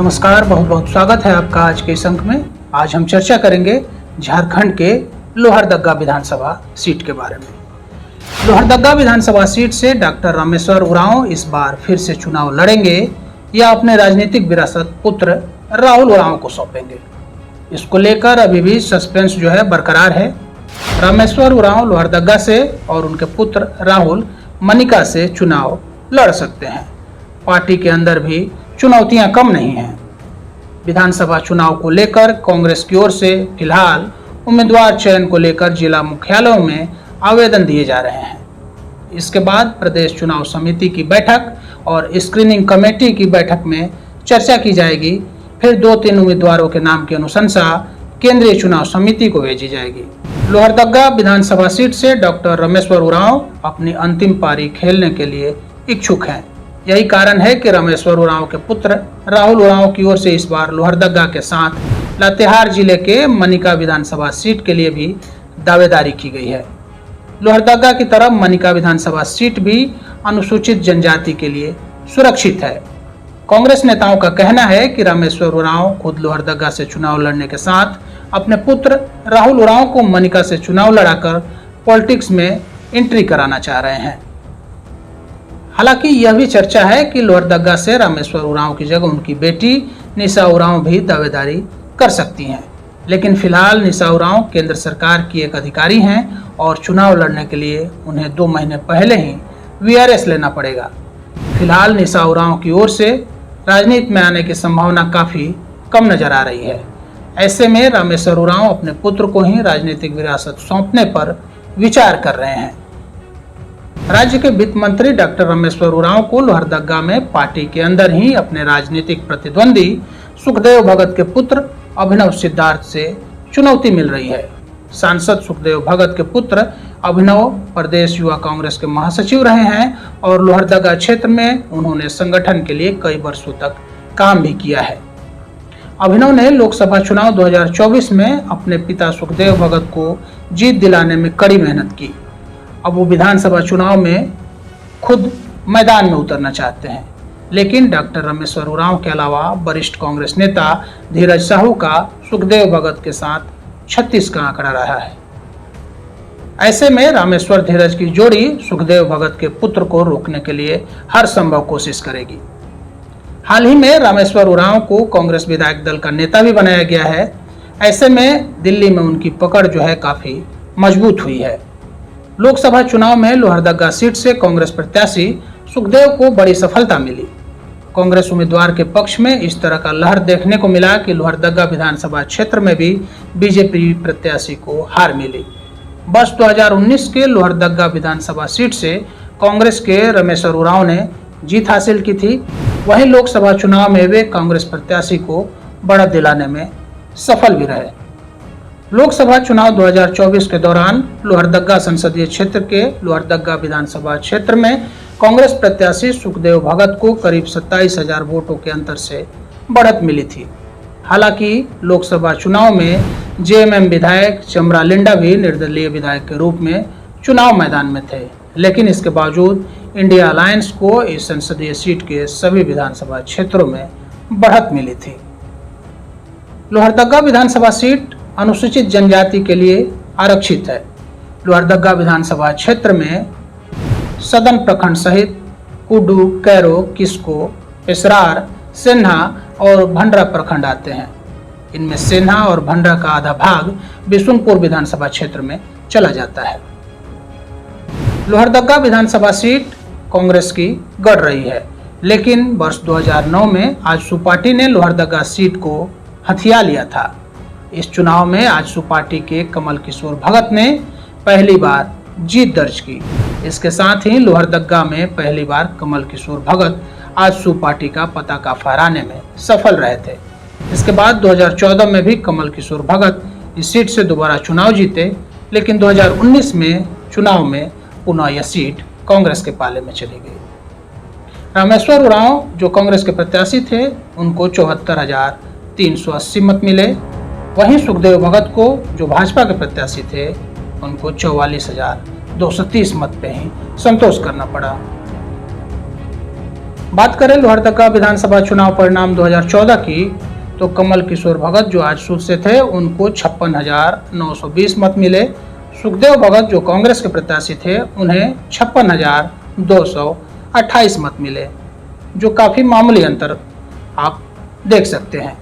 नमस्कार, बहुत बहुत स्वागत है आपका आज के इस अंक में। आज हम चर्चा करेंगे झारखंड के लोहरदग्गा विधानसभा सीट के बारे में। लोहरदग्गा विधानसभा सीट से डॉक्टर रामेश्वर उरांव इस बार फिर से चुनाव लड़ेंगे या अपने राजनीतिक विरासत पुत्र राहुल उरांव को सौंपेंगे। इसको लेकर अभी भी सस्पेंस बरकरार है। रामेश्वर उरांव लोहरदग्गा से और उनके पुत्र राहुल मनिका से चुनाव लड़ सकते हैं। पार्टी के अंदर भी चुनौतियां कम नहीं हैं। विधानसभा चुनाव को लेकर कांग्रेस की ओर से फिलहाल उम्मीदवार चयन को लेकर जिला मुख्यालयों में आवेदन दिए जा रहे हैं। इसके बाद प्रदेश चुनाव समिति की बैठक और स्क्रीनिंग कमेटी की बैठक में चर्चा की जाएगी। फिर 2-3 उम्मीदवारों के नाम की अनुशंसा केंद्रीय चुनाव समिति को भेजी जाएगी। लोहरदग्गा विधानसभा सीट से डॉक्टर रामेश्वर उरांव अपनी अंतिम पारी खेलने के लिए इच्छुक हैं। यही कारण है कि रामेश्वर उरांव के पुत्र राहुल उरांव की ओर से इस बार लोहरदग्गा के साथ लातेहार जिले के मनिका विधानसभा सीट के लिए भी दावेदारी की गई है। लोहरदग्गा की तरफ मनिका विधानसभा सीट भी अनुसूचित जनजाति के लिए सुरक्षित है। कांग्रेस नेताओं का कहना है कि रामेश्वर उरांव खुद लोहरदग्गा से चुनाव लड़ने के साथ अपने पुत्र राहुल उरांव को मनिका से चुनाव लड़ाकर पॉलिटिक्स में एंट्री कराना चाह रहे हैं। हालांकि यह भी चर्चा है कि लोहरदग्गा से रामेश्वर उरांव की जगह उनकी बेटी निशा उरांव भी दावेदारी कर सकती हैं। लेकिन फिलहाल निशा उरांव केंद्र सरकार की एक अधिकारी हैं और चुनाव लड़ने के लिए उन्हें 2 महीने पहले ही वीआरएस लेना पड़ेगा। फिलहाल निशा उरांव की ओर से राजनीति में आने की संभावना काफी कम नजर आ रही है। ऐसे में रामेश्वर उरांव अपने पुत्र को ही राजनीतिक विरासत सौंपने पर विचार कर रहे हैं। राज्य के वित्त मंत्री डॉक्टर रामेश्वर उरांव को लोहरदग्गा में पार्टी के अंदर ही अपने राजनीतिक प्रतिद्वंदी सुखदेव भगत के पुत्र अभिनव सिद्धार्थ से चुनौती मिल रही है। सांसद सुखदेव भगत के पुत्र अभिनव प्रदेश युवा कांग्रेस के महासचिव रहे हैं और लोहरदग्गा क्षेत्र में उन्होंने संगठन के लिए कई वर्षों तक काम भी किया है। अभिनव ने लोकसभा चुनाव 2024 में अपने पिता सुखदेव भगत को जीत दिलाने में कड़ी मेहनत की। अब वो विधानसभा चुनाव में खुद मैदान में उतरना चाहते हैं, लेकिन डॉक्टर रामेश्वर उरांव के अलावा वरिष्ठ कांग्रेस नेता धीरज साहू का सुखदेव भगत के साथ 36 का आंकड़ा रहा है। ऐसे में रामेश्वर धीरज की जोड़ी सुखदेव भगत के पुत्र को रोकने के लिए हर संभव कोशिश करेगी। हाल ही में रामेश्वर उरांव को कांग्रेस विधायक दल का नेता भी बनाया गया है। ऐसे में दिल्ली में उनकी पकड़ काफी मजबूत हुई है। लोकसभा चुनाव में लोहरदग्गा सीट से कांग्रेस प्रत्याशी सुखदेव को बड़ी सफलता मिली। कांग्रेस उम्मीदवार के पक्ष में इस तरह का लहर देखने को मिला कि लोहरदग्गा विधानसभा क्षेत्र में भी बीजेपी प्रत्याशी को हार मिली। वर्ष 2019 के लोहरदग्गा विधानसभा सीट से कांग्रेस के रामेश्वर उरांव ने जीत हासिल की थी। वहीं लोकसभा चुनाव में वे कांग्रेस प्रत्याशी को बढ़त दिलाने में सफल भी रहे। लोकसभा चुनाव 2024 के दौरान लोहरदग्गा संसदीय क्षेत्र के लोहरदग्गा विधानसभा क्षेत्र में कांग्रेस प्रत्याशी सुखदेव भगत को करीब 27,000 वोटों के अंतर से बढ़त मिली थी। हालांकि लोकसभा चुनाव में जेएमएम विधायक चमरा लिंडा भी निर्दलीय विधायक के रूप में चुनाव मैदान में थे, लेकिन इसके बावजूद इंडिया अलायंस को इस संसदीय सीट के सभी विधानसभा क्षेत्रों में बढ़त मिली थी। लोहरदग्गा विधानसभा सीट अनुसूचित जनजाति के लिए आरक्षित है। लोहरदग्गा विधानसभा क्षेत्र में सदन प्रखंड सहित कुडू, कैरो, किस्को, पेसरार, सेन्हा और भंडरा प्रखंड आते हैं। इनमें सेन्हा और भंडरा का आधा भाग बिशुनपुर विधानसभा क्षेत्र में चला जाता है। लोहरदग्गा विधानसभा सीट कांग्रेस की गढ़ रही है, लेकिन वर्ष 2009 में आजसू पार्टी ने लोहरदग्गा सीट को हथिया लिया था। इस चुनाव में आजसू पार्टी के कमल किशोर भगत ने पहली बार जीत दर्ज की। इसके साथ ही लोहरदग्गा में पहली बार कमल किशोर भगत आजसू पार्टी का पताका फहराने में सफल रहे थे। इसके बाद 2014 में भी कमल किशोर भगत इस सीट से दोबारा चुनाव जीते, लेकिन 2019 में चुनाव में पुनः यह सीट कांग्रेस के पाले में चली गई। रामेश्वर उरांव जो कांग्रेस के प्रत्याशी थे, उनको 74,380 मत मिले। वहीं सुखदेव भगत को जो भाजपा के प्रत्याशी थे, उनको 44,230 मत पे ही संतोष करना पड़ा। बात करें लोहरदगा विधानसभा चुनाव परिणाम 2014 की, तो कमल किशोर भगत जो आज सूद से थे उनको 56,920 मत मिले। सुखदेव भगत जो कांग्रेस के प्रत्याशी थे उन्हें 56,228 मत मिले, जो काफी मामूली अंतर आप देख सकते हैं।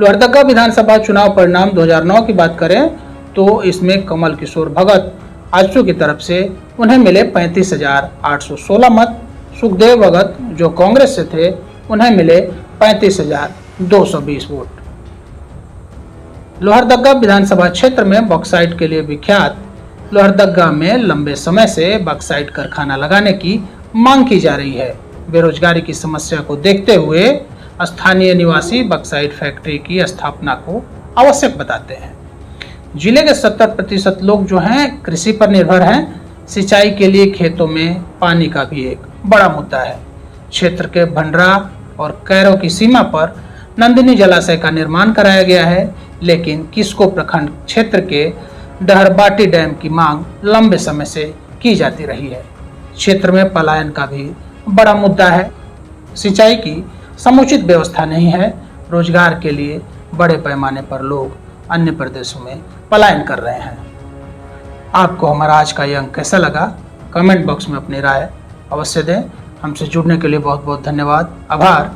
लोहरदगा विधानसभा चुनाव परिणाम 2009 की बात करें तो इसमें कमल किशोर भगत आजसू की तरफ से उन्हें मिले 35,816 मत। सुखदेव भगत जो कांग्रेस से थे उन्हें मिले 35,220 वोट। लोहरदगा विधानसभा क्षेत्र में बॉक्साइट के लिए विख्यात लोहरदगा में लंबे समय से बॉक्साइट कारखाना लगाने की मांग की जा रही है। बेरोजगारी की समस्या को देखते हुए स्थानीय निवासी बॉक्साइट फैक्ट्री की स्थापना को आवश्यक बताते हैं। जिले के 70% लोग जो हैं कृषि पर निर्भर हैं। सिंचाई के लिए खेतों में पानी का भी एक बड़ा मुद्दा है। क्षेत्र के भंडरा और कैरो की सीमा पर नंदिनी जलाशय का निर्माण कराया गया है, लेकिन किस्को प्रखंड क्षेत्र के डहरबाटी डैम की मांग लंबे समय से की जाती रही है। क्षेत्र में पलायन का भी बड़ा मुद्दा है। सिंचाई की समुचित व्यवस्था नहीं है। रोजगार के लिए बड़े पैमाने पर लोग अन्य प्रदेशों में पलायन कर रहे हैं। आपको हमारा आज का यह अंक कैसा लगा, कमेंट बॉक्स में अपनी राय अवश्य दें। हमसे जुड़ने के लिए बहुत बहुत धन्यवाद। आभार।